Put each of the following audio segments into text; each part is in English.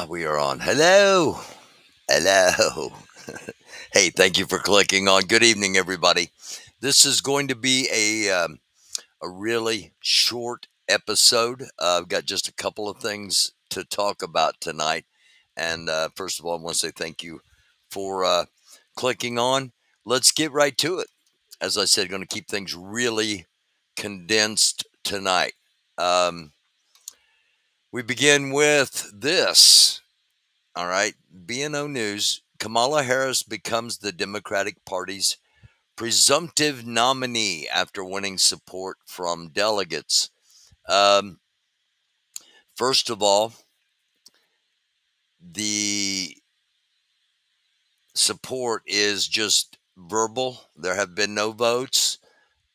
We are on. Hello. Hello. Hey, thank you for clicking on. Good evening, everybody. This is going to be a really short episode. I've got just a couple of things to talk about tonight. And first of all, I want to say thank you for clicking on. Let's get right to it. As I said, going to keep things really condensed tonight. Um, we begin with this. All right. BNO News. Kamala Harris becomes the Democratic Party's presumptive nominee after winning support from delegates. Um, First of all, the support is just verbal. There have been no votes.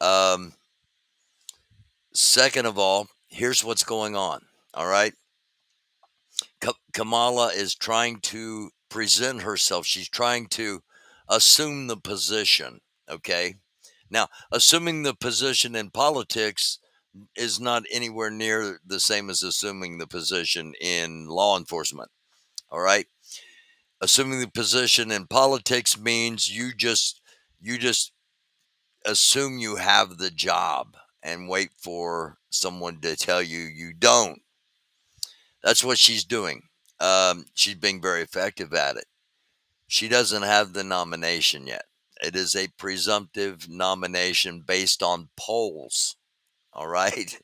Um, Second of all, here's what's going on. All right. Kamala is trying to present herself. She's trying to assume the position. Okay. Now, assuming the position in politics is not anywhere near the same as assuming the position in law enforcement. All right. Assuming the position in politics means you just assume you have the job and wait for someone to tell you you don't. That's what she's doing. She's being very effective at it. She doesn't have the nomination yet. It is a presumptive nomination based on polls. All right.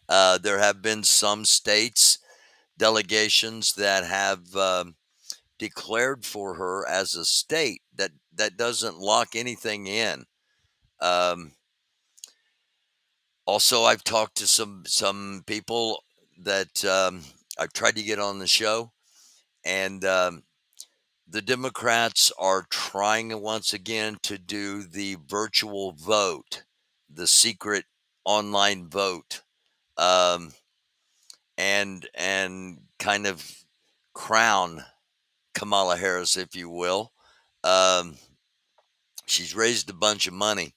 There have been some states, delegations that have declared for her as a state. That doesn't lock anything in. Um, Also, I've talked to some people that I've tried to get on the show, and the Democrats are trying once again to do the virtual vote, the secret online vote, um, and kind of crown Kamala Harris, if you will. Um, she's raised a bunch of money,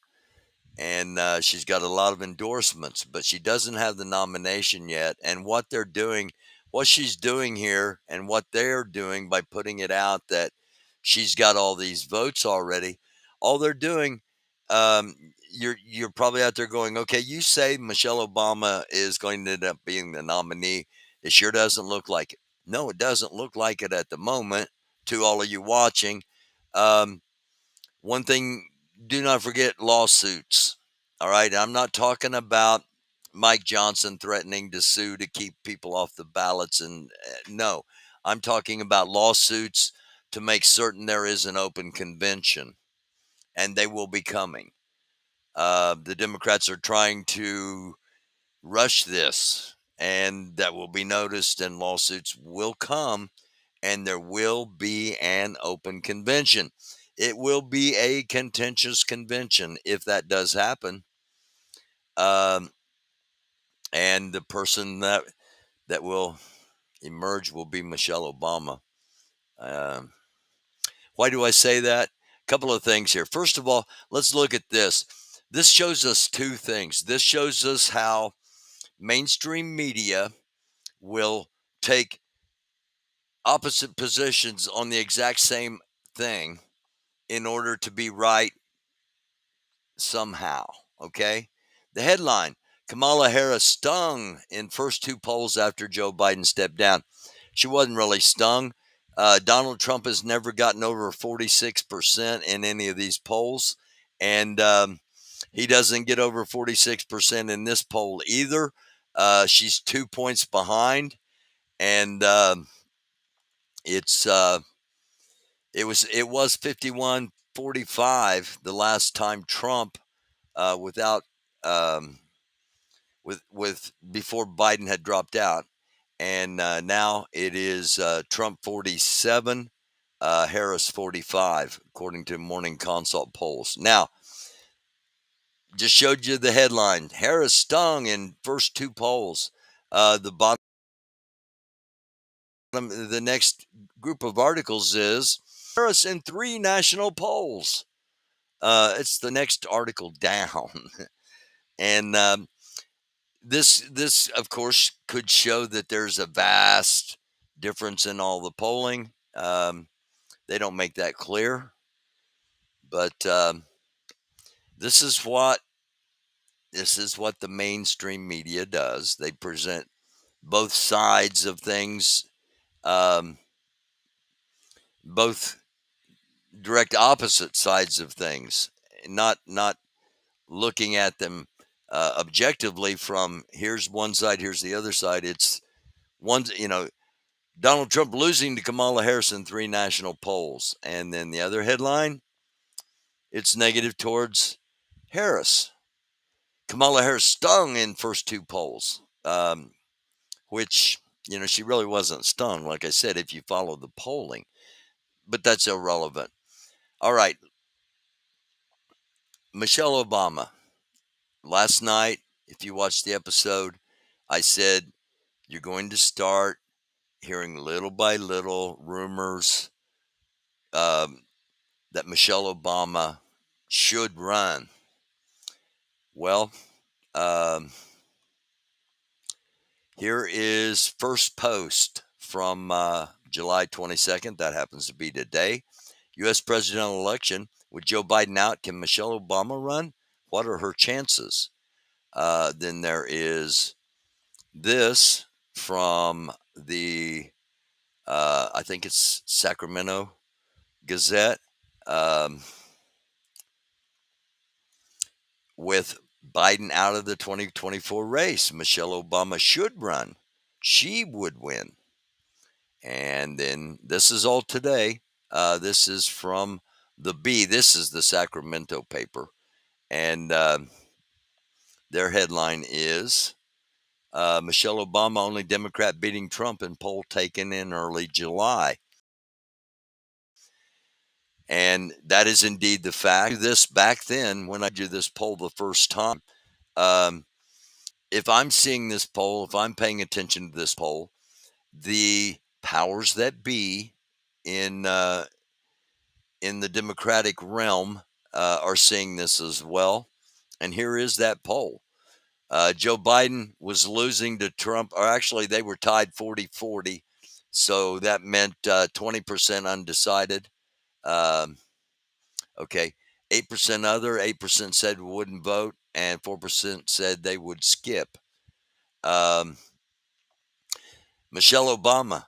and she's got a lot of endorsements, but she doesn't have the nomination yet. And what she's doing here, and what they're doing by putting it out that she's got all these votes already, all they're doing, um, you're probably out there going, okay, you say Michelle Obama is going to end up being the nominee. It sure doesn't look like it. No, it doesn't look like it at the moment. To all of you watching, um, one thing, do not forget lawsuits. All right. I'm not talking about Mike Johnson threatening to sue to keep people off the ballots. And no, I'm talking about lawsuits to make certain there is an open convention, and they will be coming. The Democrats are trying to rush this, and that will be noticed, and lawsuits will come, and there will be an open convention. It will be a contentious convention if that does happen. Um, and the person that will emerge will be Michelle Obama. Um, why do I say that? A couple of things here. First of all, let's look at this. This shows us two things. This shows us how mainstream media will take opposite positions on the exact same thing in order to be right somehow. Okay. The headline: Kamala Harris stung in first two polls after Joe Biden stepped down. She wasn't really stung. Donald Trump has never gotten over 46% in any of these polls. And he doesn't get over 46% in this poll either. She's 2 points behind. And it's it was 51-45 the last time Trump without with before Biden had dropped out, and now it is Trump 47, Harris 45, according to Morning Consult polls. Now, just showed you the headline: Harris stung in first two polls. The bottom, the next group of articles is Harris in three national polls. It's the next article down, and this of course could show that there's a vast difference in all the polling. They don't make that clear, but this is what the mainstream media does. They present both sides of things, um, both direct opposite sides of things, not looking at them objectively from here's one side, here's the other side. It's one, Donald Trump losing to Kamala Harris in 3 national polls. And then the other headline, it's negative towards Harris. Kamala Harris stung in first 2 polls, which, she really wasn't stung, like I said, if you follow the polling. But that's irrelevant. All right. Michelle Obama. Last night, if you watched the episode, I said you're going to start hearing little by little rumors that Michelle Obama should run. Well, here is first post from July 22nd. That happens to be today. U.S. presidential election. With Joe Biden out, can Michelle Obama run? What are her chances? Then there is this from the, I think it's Sacramento Gazette. With Biden out of the 2024 race, Michelle Obama should run. She would win. And then this is all today. This is from the Bee. This is the Sacramento paper. And their headline is Michelle Obama, only Democrat beating Trump in poll taken in early July. And that is indeed the fact. This back then, when I did this poll the first time, if I'm seeing this poll, if I'm paying attention to this poll, the powers that be in the Democratic realm are seeing this as well. And here is that poll. Joe Biden was losing to Trump, or actually they were tied 40-40. So that meant 20% undecided. Okay. 8% other, 8% said wouldn't vote, and 4% said they would skip. Michelle Obama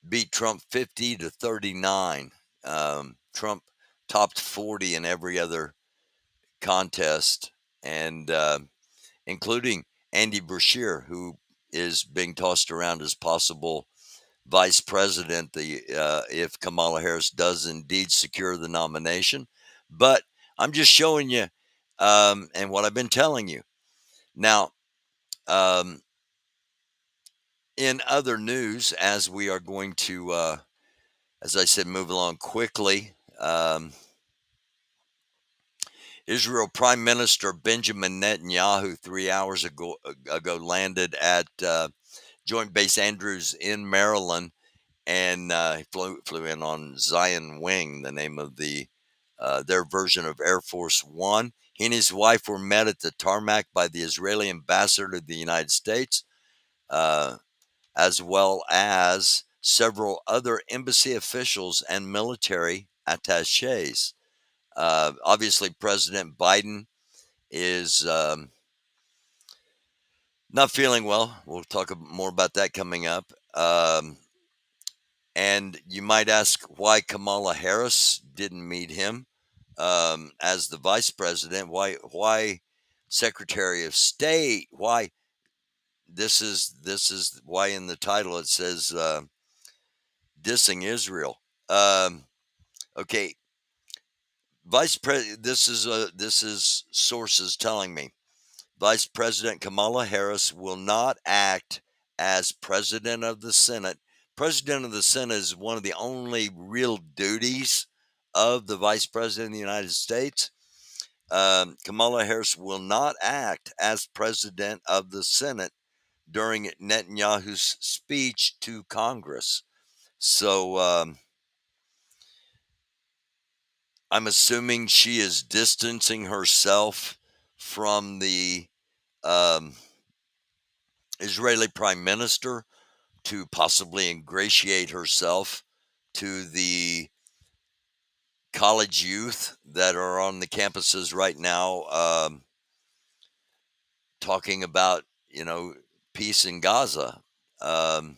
beat Trump 50-39. Trump topped 40 in every other contest, and including Andy Beshear, who is being tossed around as possible vice president if Kamala Harris does indeed secure the nomination. But I'm just showing you and what I've been telling you. Now, in other news, as we are going to, as I said, move along quickly, Israel Prime Minister Benjamin Netanyahu 3 hours ago landed at Joint Base Andrews in Maryland, and he flew in on Zion Wing, the name of their version of Air Force One. He and his wife were met at the tarmac by the Israeli ambassador to the United States, as well as several other embassy officials and military attaches. Obviously, President Biden is not feeling well. We'll talk more about that coming up. And you might ask why Kamala Harris didn't meet him as the vice president. Why Secretary of State? Why this is why in the title it says dissing Israel. Okay, Vice President. This is sources telling me Vice President Kamala Harris will not act as President of the Senate. President of the Senate is one of the only real duties of the Vice President of the United States. Kamala Harris will not act as President of the Senate during Netanyahu's speech to Congress. So I'm assuming she is distancing herself from the Israeli Prime Minister to possibly ingratiate herself to the college youth that are on the campuses right now, talking about, peace in Gaza. Um,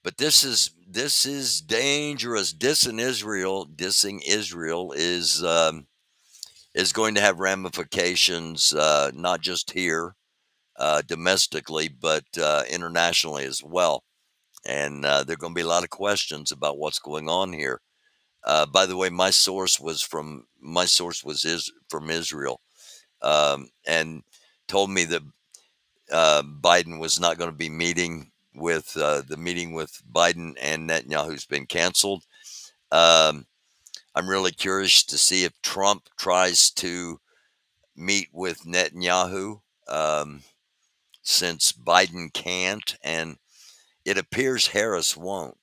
but this is dangerous. Dissing Israel is going to have ramifications, not just here, domestically, but internationally as well. And there are going to be a lot of questions about what's going on here. By the way, my source was from Israel, and told me that Biden was not going to be meeting with the meeting with Biden and Netanyahu's been canceled. Um, I'm really curious to see if Trump tries to meet with Netanyahu, since Biden can't, and it appears Harris won't.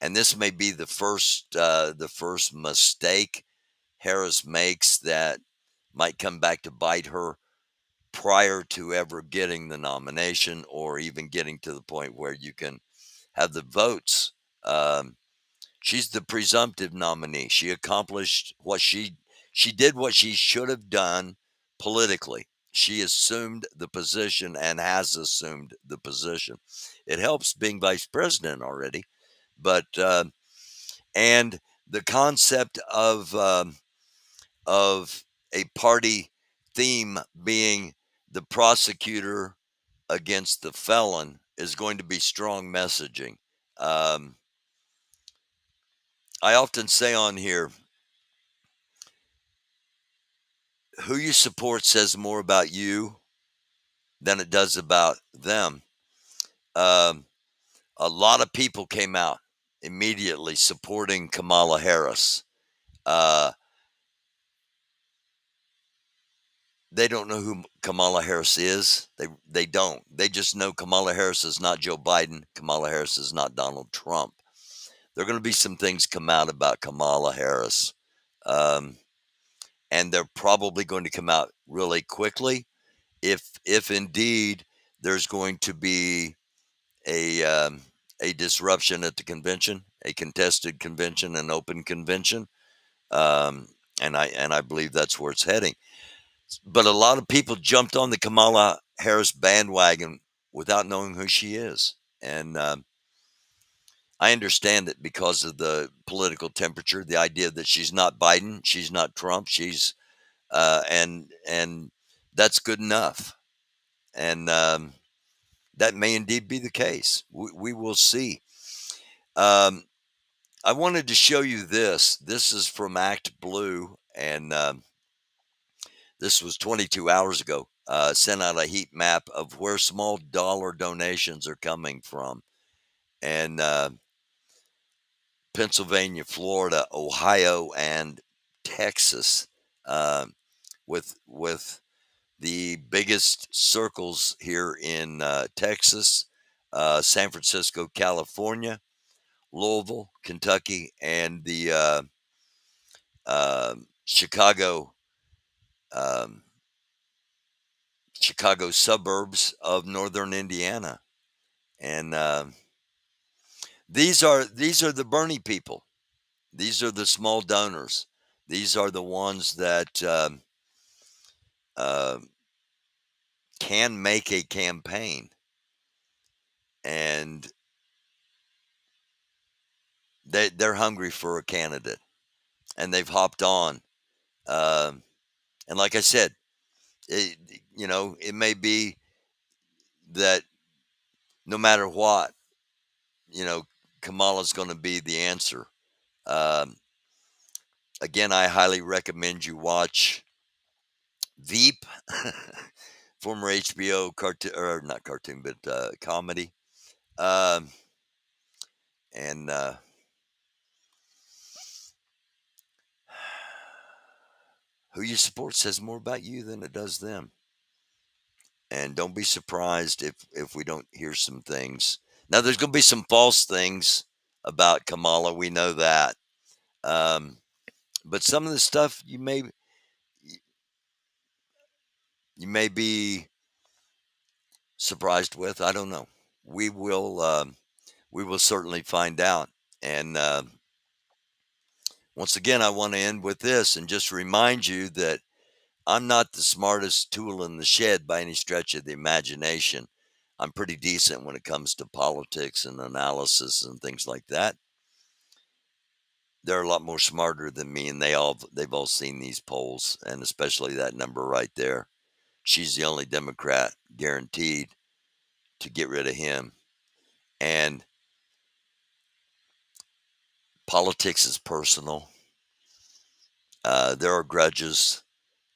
And this may be the first mistake Harris makes that might come back to bite her prior to ever getting the nomination or even getting to the point where you can have the votes. Um, she's the presumptive nominee. She accomplished she did what she should have done politically. She assumed the position and has assumed the position. It helps being vice president already, but and the concept of a party theme being the prosecutor against the felon is going to be strong messaging. Um, I often say on here, who you support says more about you than it does about them. Um, a lot of people came out immediately supporting Kamala Harris. Uh, they don't know who Kamala Harris is. They don't. They just know Kamala Harris is not Joe Biden. Kamala Harris is not Donald Trump. There are going to be some things come out about Kamala Harris. Um, and they're probably going to come out really quickly if indeed there's going to be a um, a disruption at the convention, a contested convention, an open convention, um, and I believe that's where it's heading. But a lot of people jumped on the Kamala Harris bandwagon without knowing who she is, and I understand it because of the political temperature, the idea that she's not Biden, she's not Trump, she's and that's good enough, and that may indeed be the case. We will see. Um, I wanted to show you this. This is from Act Blue, and this was 22 hours ago. Sent out a heat map of where small dollar donations are coming from, and Pennsylvania, Florida, Ohio, and Texas, um, with the biggest circles here in Texas, San Francisco, California, Louisville, Kentucky, and the Chicago um, Chicago suburbs of northern Indiana, and these are the Bernie people. These are the small donors. These are the ones that uh, can make a campaign, and they're hungry for a candidate, and they've hopped on. Um, and like I said, it, it may be that no matter what, you know, Kamala's going to be the answer. Um, Again, I highly recommend you watch Veep, former HBO cartoon, or not cartoon, but comedy. Um, and who you support says more about you than it does them. And don't be surprised if we don't hear some things. Now, there's going to be some false things about Kamala. We know that. Um, but some of the stuff you may be surprised with. I don't know. we will we will certainly find out. And once again, I want to end with this and just remind you that I'm not the smartest tool in the shed by any stretch of the imagination. I'm pretty decent when it comes to politics and analysis and things like that. They're a lot more smarter than me, and they've all seen these polls, and especially that number right there. She's the only Democrat guaranteed to get rid of him. And politics is personal. There are grudges.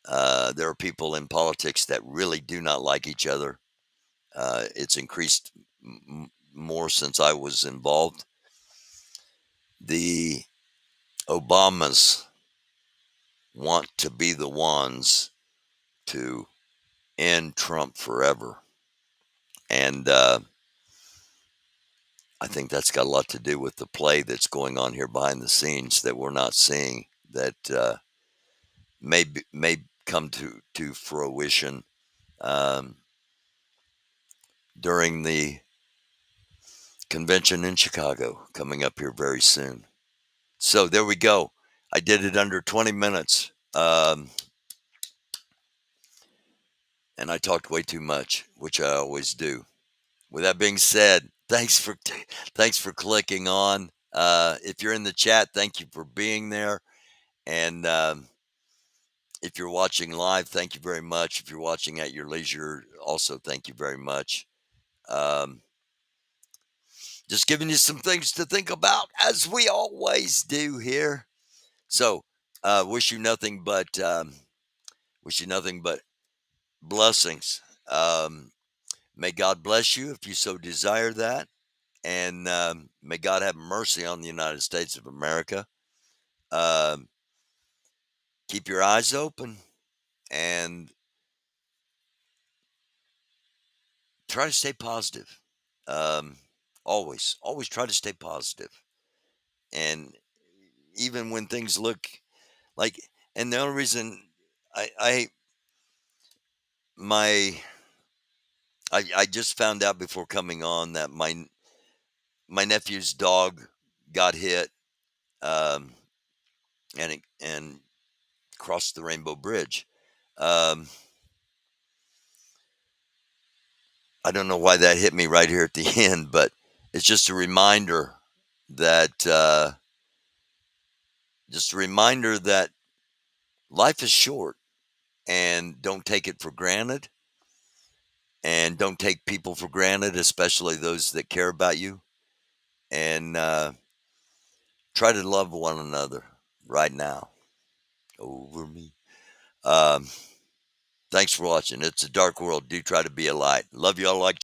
There are people in politics that really do not like each other. It's increased more since I was involved. The Obamas want to be the ones to end Trump forever. And I think that's got a lot to do with the play that's going on here behind the scenes that we're not seeing, that may come to fruition um, during the convention in Chicago coming up here very soon. So there we go. I did it under 20 minutes. And I talked way too much, which I always do. With that being said, thanks for clicking on. If you're in the chat, thank you for being there. And if you're watching live, thank you very much. If you're watching at your leisure, also thank you very much. Um, just giving you some things to think about, as we always do here. So, wish you nothing but blessings. May God bless you if you so desire that. And may God have mercy on the United States of America. Um, keep your eyes open and try to stay positive. Um, always try to stay positive. And even when things look like, and the only reason I my I just found out before coming on that my nephew's dog got hit, um, and crossed the Rainbow Bridge. Um, I don't know why that hit me right here at the end, but it's that just a reminder that life is short, and don't take it for granted, and don't take people for granted, especially those that care about you, and try to love one another right now. Over me. Um, thanks for watching. It's a dark world. Do try to be a light. Love you all like